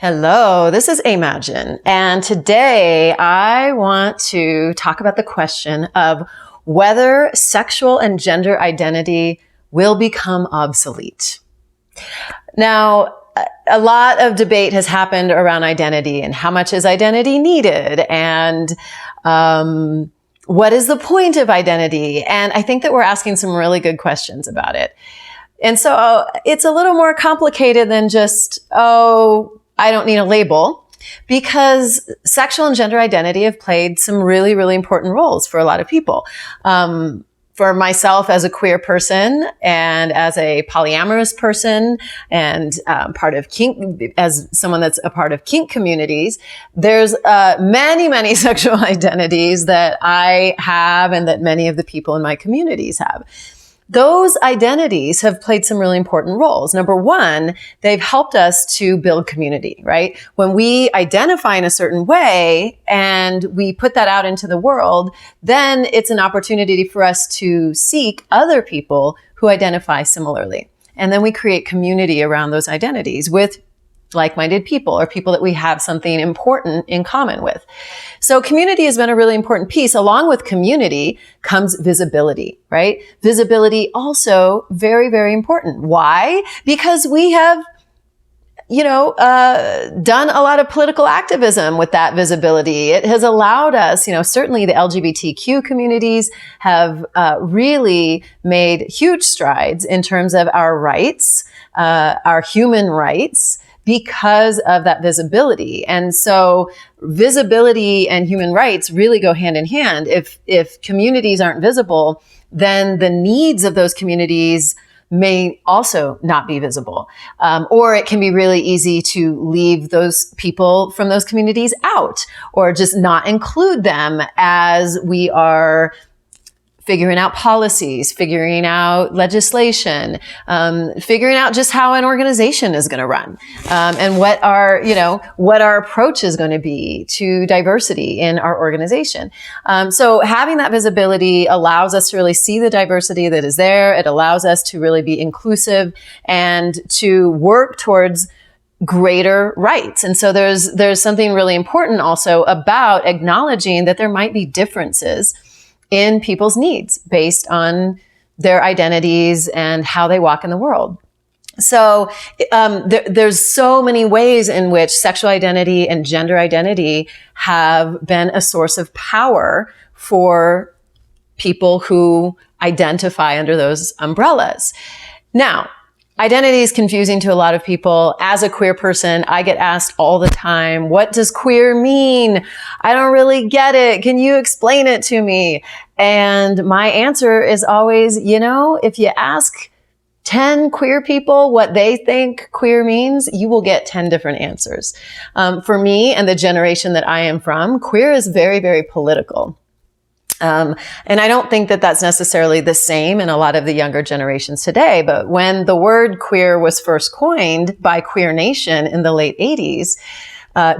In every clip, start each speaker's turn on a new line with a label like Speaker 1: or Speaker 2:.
Speaker 1: Hello, this is Imagine, and today I want to talk about the question of whether sexual and gender identity will become obsolete. Now, a lot of debate has happened around identity and how much is identity needed and what is the point of identity? And I think that we're asking some really good questions about it. And so it's a little more complicated than just, I don't need a label, because sexual and gender identity have played some really, really important roles for a lot of people. For myself as a queer person and as a polyamorous person and part of kink, as someone that's a part of kink communities, there's many, many sexual identities that I have and that many of the people in my communities have. Those identities have played some really important roles. Number one, they've helped us to build community, right? When we identify in a certain way and we put that out into the world, then it's an opportunity for us to seek other people who identify similarly. And then we create community around those identities with like-minded people or people that we have something important in common with. So community has been a really important piece. Along with community comes visibility, right? Visibility also very, very important. Why? Because we have, done a lot of political activism with that visibility. It has allowed us, certainly the LGBTQ communities have really made huge strides in terms of our rights, our human rights, because of that visibility. And so visibility and human rights really go hand in hand. If communities aren't visible, then the needs of those communities may also not be visible. Or it can be really easy to leave those people from those communities out or just not include them as we are figuring out policies, figuring out legislation, figuring out just how an organization is going to run, and what our approach is going to be to diversity in our organization. So having that visibility allows us to really see the diversity that is there. It allows us to really be inclusive and to work towards greater rights. And so there's something really important also about acknowledging that there might be differences in people's needs based on their identities and how they walk in the world. So there's so many ways in which sexual identity and gender identity have been a source of power for people who identify under those umbrellas. Now, identity is confusing to a lot of people. As a queer person, I get asked all the time, what does queer mean? I don't really get it. Can you explain it to me? And my answer is always, if you ask 10 queer people what they think queer means, you will get 10 different answers. For me and the generation that I am from, queer is very, very political. And I don't think that that's necessarily the same in a lot of the younger generations today. But when the word queer was first coined by Queer Nation in the late 80s,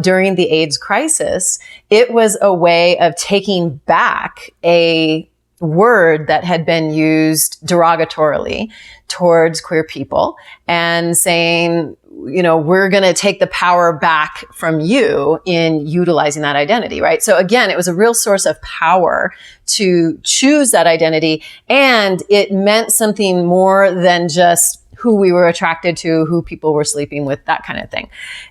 Speaker 1: during the AIDS crisis, it was a way of taking back a word that had been used derogatorily towards queer people and saying, we're going to take the power back from you in utilizing that identity, right? So again, it was a real source of power to choose that identity. And it meant something more than just who we were attracted to, who people were sleeping with, that kind of thing.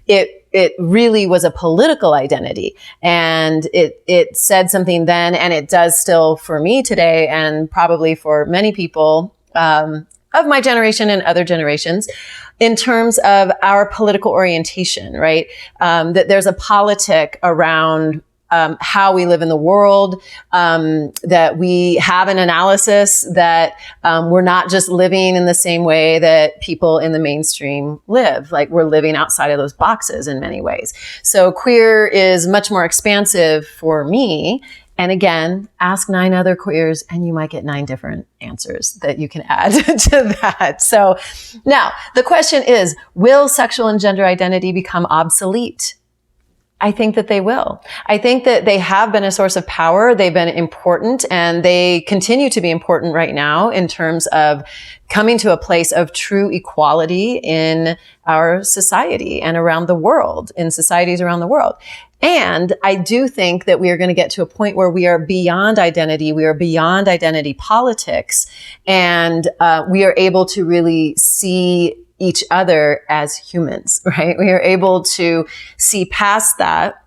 Speaker 1: It really was a political identity, and it said something then, and it does still for me today, and probably for many people of my generation and other generations, in terms of our political orientation, right? That there's a politic around how we live in the world, that we have an analysis that we're not just living in the same way that people in the mainstream live. Like we're living outside of those boxes in many ways. So queer is much more expansive for me. And again, ask 9 other queers and you might get 9 different answers that you can add to that. So now the question is, will sexual and gender identity become obsolete? I think that they will. I think that they have been a source of power. They've been important, and they continue to be important right now in terms of coming to a place of true equality in our society and around the world, in societies around the world. And I do think that we are going to get to a point where we are beyond identity. We are beyond identity politics, and we are able to really see each other as humans, right? We are able to see past that,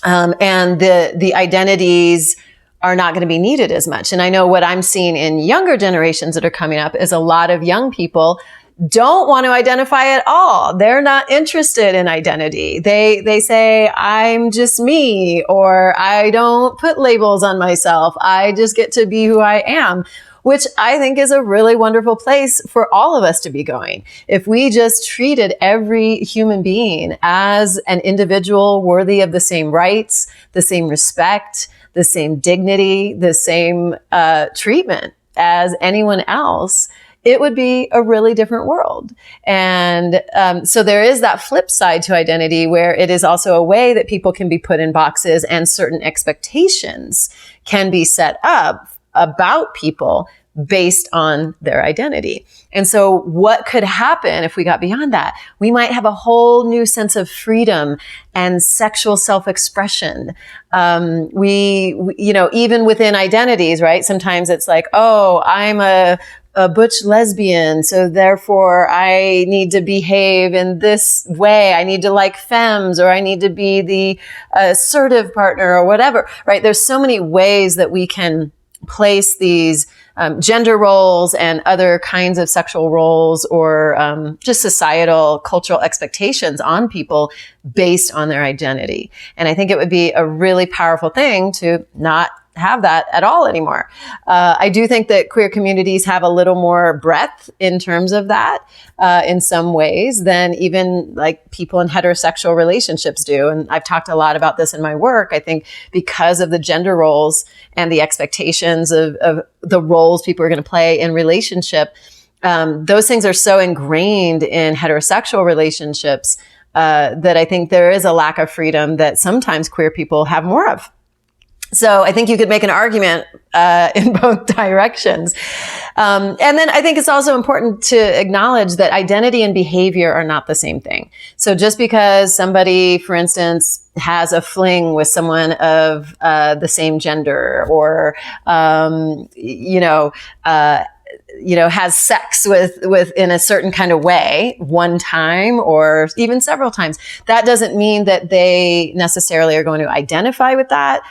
Speaker 1: and the identities are not going to be needed as much. And I know what I'm seeing in younger generations that are coming up is a lot of young people don't want to identify at all. They're not interested in identity. They say, I'm just me, or I don't put labels on myself. I just get to be who I am, which I think is a really wonderful place for all of us to be going. If we just treated every human being as an individual worthy of the same rights, the same respect, the same dignity, the same treatment as anyone else, it would be a really different world. And so there is that flip side to identity, where it is also a way that people can be put in boxes and certain expectations can be set up about people based on their identity. And so what could happen if we got beyond that? We might have a whole new sense of freedom and sexual self-expression. Even within identities, right? Sometimes it's like, oh, I'm a butch lesbian, so therefore I need to behave in this way. I need to like femmes, or I need to be the assertive partner, or whatever, right? There's so many ways that we can place these gender roles and other kinds of sexual roles, or just societal, cultural expectations on people based on their identity. And I think it would be a really powerful thing to not have that at all anymore. I do think that queer communities have a little more breadth in terms of that in some ways than even like people in heterosexual relationships do. And I've talked a lot about this in my work. I think because of the gender roles and the expectations of the roles people are going to play in relationship, those things are so ingrained in heterosexual relationships that I think there is a lack of freedom that sometimes queer people have more of. So I think you could make an argument in both directions. And then I think it's also important to acknowledge that identity and behavior are not the same thing. So just because somebody, for instance, has a fling with someone of the same gender, or has sex with in a certain kind of way one time or even several times, that doesn't mean that they necessarily are going to identify with that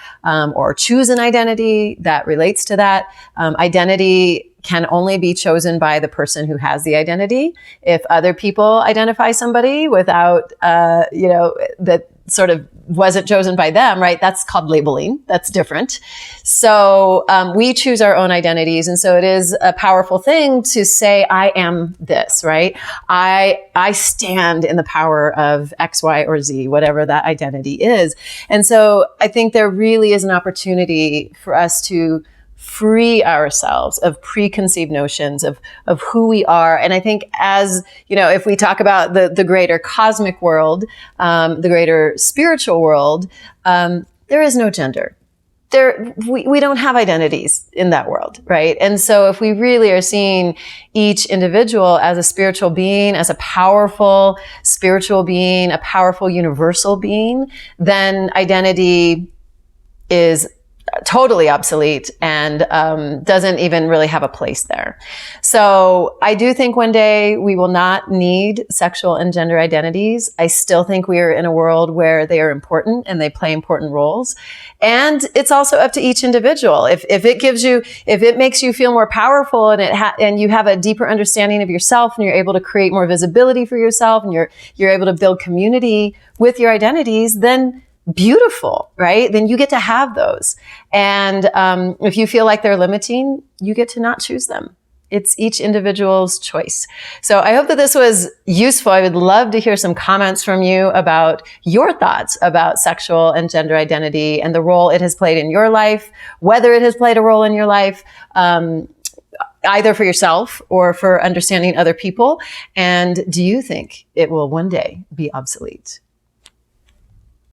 Speaker 1: or choose an identity that relates to that. Identity can only be chosen by the person who has the identity. If other people identify somebody without, that sort of wasn't chosen by them, right? That's called labeling. That's different. So we choose our own identities. And so it is a powerful thing to say, I am this, right? I stand in the power of X, Y, or Z, whatever that identity is. And so I think there really is an opportunity for us to free ourselves of preconceived notions of who we are. And I think as, if we talk about the greater cosmic world, the greater spiritual world, there is no gender. We don't have identities in that world, right? And so if we really are seeing each individual as a spiritual being, as a powerful spiritual being, a powerful universal being, then identity is totally obsolete and doesn't even really have a place there. So I do think one day we will not need sexual and gender identities. I still think we are in a world where they are important and they play important roles. And it's also up to each individual. If it makes you feel more powerful and you have a deeper understanding of yourself, and you're able to create more visibility for yourself, and you're able to build community with your identities, then beautiful, right? Then you get to have those. And if you feel like they're limiting, you get to not choose them. It's each individual's choice. So I hope that this was useful. I would love to hear some comments from you about your thoughts about sexual and gender identity and the role it has played in your life, whether it has played a role in your life, either for yourself or for understanding other people. And do you think it will one day be obsolete?